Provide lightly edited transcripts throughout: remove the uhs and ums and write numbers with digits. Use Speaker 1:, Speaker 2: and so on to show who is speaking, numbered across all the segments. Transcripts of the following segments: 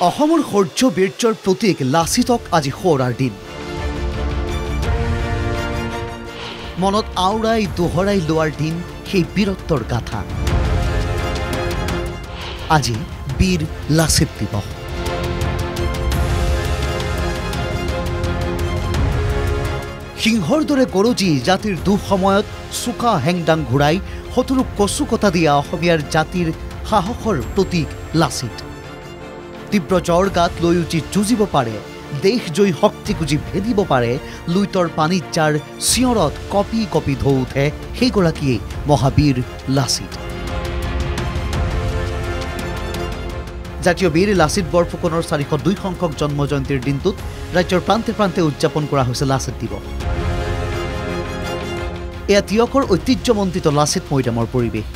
Speaker 1: অসমৰ শৌৰ্য বীৰ্যৰ প্ৰতীক লাচিতক আজি সোঁৱৰাৰ দিন। মনত আওৰাই দোহৰাই লোৱাৰ দিন সেই বীৰত্বৰ গাথা। আজি বীৰ লাচিত দিৱস। সিংহৰ দৰে গৰজি জাতিৰ দুঃসময়ত চোকা হেংদাং ঘূৰাই শত্ৰুক কচু কটা দিয়া অসমীয়াৰ জাতিৰ সাহসৰ প্ৰতীক লাচিত। তীব্ৰ জ্বৰ গাত লৈ উঠি যুঁজিব পাৰে, দেশ জয়ী শক্তি খুজি ভেদিব পাৰে, লুইতৰ পানীত যাৰ চিঞৰত কপি কপি ঢৌ উঠে সেইগৰাকীয়েই মহাবীৰ লাচিত। জাতীয় বীৰ লাচিত বৰফুকনৰ 402 সংখ্যক জন্ম জয়ন্তীৰ দিনটোত ৰাজ্যৰ প্ৰান্তে প্ৰান্তে উদযাপন কৰা হৈছে লাচিত দিৱস। এয়া তিয়কৰ ঐতিহ্যমণ্ডিত লাচিত মৈদামৰ পৰিৱেশ।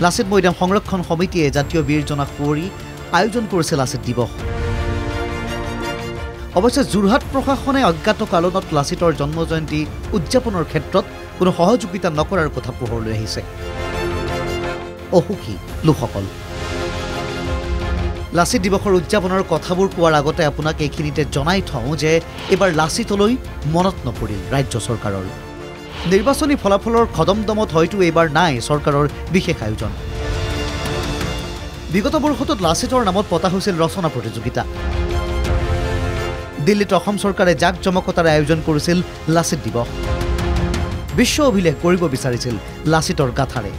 Speaker 1: লাচিত মৈদাম সংৰক্ষণ সমিতিয়ে জাতীয় বীৰজনাক সুঁৱৰি আয়োজন কৰিছে লাচিত দিৱস। অৱশ্যে যোৰহাট প্ৰশাসনে অজ্ঞাত কাৰণত লাচিতৰ জন্ম জয়ন্তী উদযাপনৰ ক্ষেত্ৰত কোনো সহযোগিতা নকৰাৰ কথা পোহৰলৈ আহিছে। অসুখী লোকসকল। লাচিত দিৱসৰ উদযাপনৰ কথাবোৰ কোৱাৰ আগতে আপোনাক এইখিনিতে জনাই থওঁ যে এইবাৰ লাচিতলৈ মনত নপৰিল ৰাজ্য চৰকাৰৰ। নিৰ্বাচনী ফলাফলৰ খদমদমত হয়তো এইবাৰ নাই চৰকাৰৰ বিশেষ আয়োজন। বিগত বৰ্ষটোত লাচিতৰ নামত পতা হৈছিল ৰচনা প্ৰতিযোগিতা। দিল্লীত অসম চৰকাৰে জাক জমকতাৰে আয়োজন কৰিছিল লাচিত দিৱস। বিশ্ব অভিলেখ কৰিব বিচাৰিছিল লাচিতৰ গাথাৰে।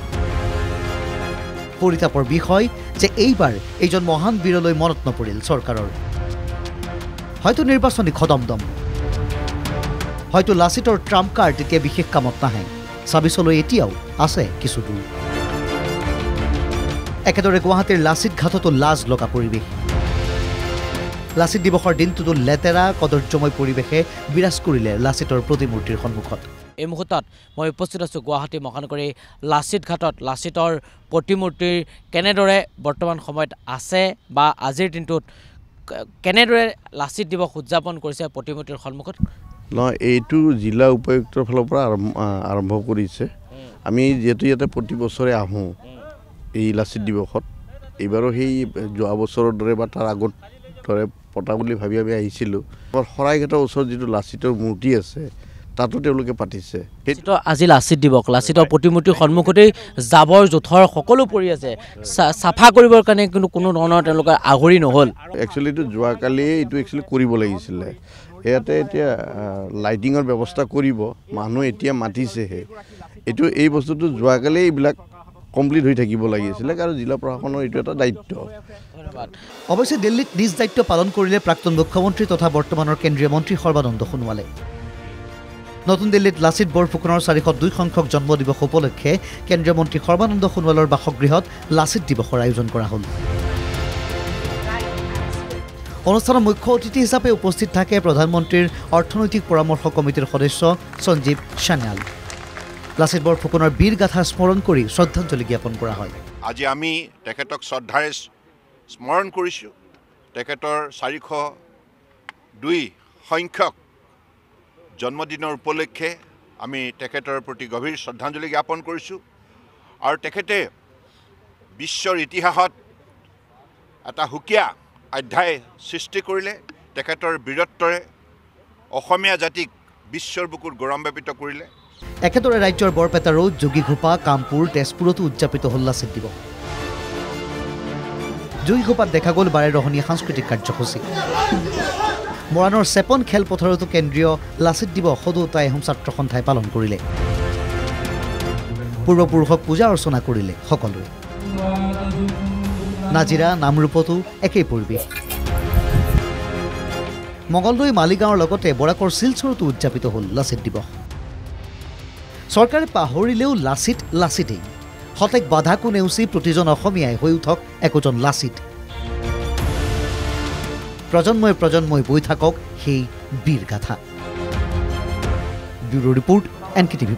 Speaker 1: পৰিতাপৰ বিষয় যে এইবাৰ এইজন মহান বীৰলৈ মনত নপৰিল চৰকাৰৰ। হয়তো নিৰ্বাচনী খদমদম, হয়তো লাচিতৰ ট্ৰাম্প কাৰ্ড এতিয়া বিশেষ কামত নাহে। ছাব্বিছলৈ এতিয়াও আছে কিছু দূৰ। একেদৰে গুৱাহাটীৰ লাচিত ঘাটতো লাজ লগা পৰিৱেশ। লাচিত দিৱসৰ দিনটোতো লেতেৰা কদৰ্যময় পৰিৱেশে বিৰাজ কৰিলে লাচিতৰ প্ৰতিমূৰ্তিৰ সন্মুখত।
Speaker 2: এই মুহূৰ্তত মই উপস্থিত আছোঁ গুৱাহাটী মহানগৰী লাচিত ঘাটত। লাচিতৰ প্ৰতিমূৰ্তিৰ কেনেদৰে বৰ্তমান সময়ত আছে বা আজিৰ দিনটোত কেনেদৰে লাচিত দিৱস উদযাপন কৰিছে প্ৰতিমূৰ্তিৰ সন্মুখত?
Speaker 3: নহয়, এইটো জিলা উপায়ুক্তৰ ফালৰ পৰা আৰম্ভ কৰিছে। আমি যিহেতু ইয়াতে প্ৰতি বছৰে আহোঁ এই লাচিত দিৱসত, এইবাৰো সেই যোৱা বছৰৰ দৰে বা তাৰ আগত দৰে পতা বুলি ভাবি আমি আহিছিলোঁ। শৰাইঘাটৰ ওচৰত যিটো লাচিতৰ মূৰ্তি আছে তাতো তেওঁলোকে পাতিছে।
Speaker 2: সেইটো আজি লাচিত দিৱস। লাচিতৰ প্ৰতিমূৰ্তিৰ সন্মুখতেই জাবৰ জোথৰ সকলো পৰি আছে। চাফা কৰিবৰ কাৰণে কিন্তু কোনো ধৰণৰ তেওঁলোকৰ আগুৰি নহ'ল।
Speaker 3: একচুৱেলি এইটো যোৱাকালিয়ে এইটো একচুৱেলি কৰিব লাগিছিলে। ইয়াতে এতিয়া লাইটিঙৰ ব্যৱস্থা কৰিব, মানুহ এতিয়া মাতিছেহে। এই বস্তুটো যোৱাকালি এইবিলাক কমপ্লিট হৈ থাকিব লাগিছিলে, কাৰণ জিলা প্ৰশাসনৰ এইটো এটা দায়িত্ব।
Speaker 1: অৱশ্যে দিল্লীত নিজ দায়িত্ব পালন কৰিলে প্ৰাক্তন মুখ্যমন্ত্ৰী তথা বৰ্তমানৰ কেন্দ্ৰীয় মন্ত্ৰী সৰ্বানন্দ সোণোৱালে। নতুন দিল্লীত লাচিত বৰফুকনৰ 402 সংখ্যক জন্ম দিৱস উপলক্ষে কেন্দ্ৰীয় মন্ত্ৰী সৰ্বানন্দ সোণোৱালৰ বাসগৃহত লাচিত দিৱসৰ আয়োজন কৰা হ'ল। অনুষ্ঠানৰ মুখ্য অতিথি হিচাপে উপস্থিত থাকে প্ৰধানমন্ত্ৰীৰ অৰ্থনৈতিক পৰামৰ্শ কমিটিৰ সদস্য সঞ্জীৱ সান্যাল। লাচিত বৰফুকনৰ বীৰ গাথা স্মৰণ কৰি শ্ৰদ্ধাঞ্জলি জ্ঞাপন কৰা হয়।
Speaker 4: আজি আমি তেখেতক শ্ৰদ্ধাৰে স্মৰণ কৰিছোঁ। তেখেতৰ 402 সংখ্যক জন্মদিনৰ উপলক্ষে আমি তেখেতৰ প্ৰতি গভীৰ শ্ৰদ্ধাঞ্জলি জ্ঞাপন কৰিছোঁ। আৰু তেখেতে বিশ্বৰ ইতিহাসত এটা সুকীয়া অধ্যায় সৃষ্টি কৰিলে। তেখেতৰ বীৰত্বৰে অসমীয়া জাতিক বিশ্বৰ বুকুত গৌৰৱান্বিত কৰিলে।
Speaker 1: একেদৰে ৰাজ্যৰ বৰপেটা ৰোড, যোগীঘোপা, কামপুৰ, তেজপুৰতো উদযাপিত হ'ল লাচিত দিৱস। যোগীঘোপাত দেখা গ'ল বাৰেৰহণীয়া সাংস্কৃতিক কাৰ্যসূচী। মৰাণৰ চেপন খেলপথাৰতো কেন্দ্ৰীয় লাচিত দিৱস সদুতা এহোম ছাত্ৰ সন্থাই পালন কৰিলে। পূৰ্বপুৰুষক পূজা অৰ্চনা কৰিলে সকলোৱে। নাজিৰা, নামৰূপতো একেই পৰিৱেশ। মঙলদৈ, মালিগাঁৱৰ লগতে বৰাকৰ শিলচৰতো উদযাপিত হ'ল লাচিত দিৱস। চৰকাৰে পাহৰিলেও লাচিত লাচিতেই। সতেক বাধাকো নেওচি প্ৰতিজন অসমীয়াই হৈ উঠক একোজন লাচিত। প্ৰজন্মই প্ৰজন্মই বৈ থাকক সেই বীৰ গাথা। Bureau report, NKTV+।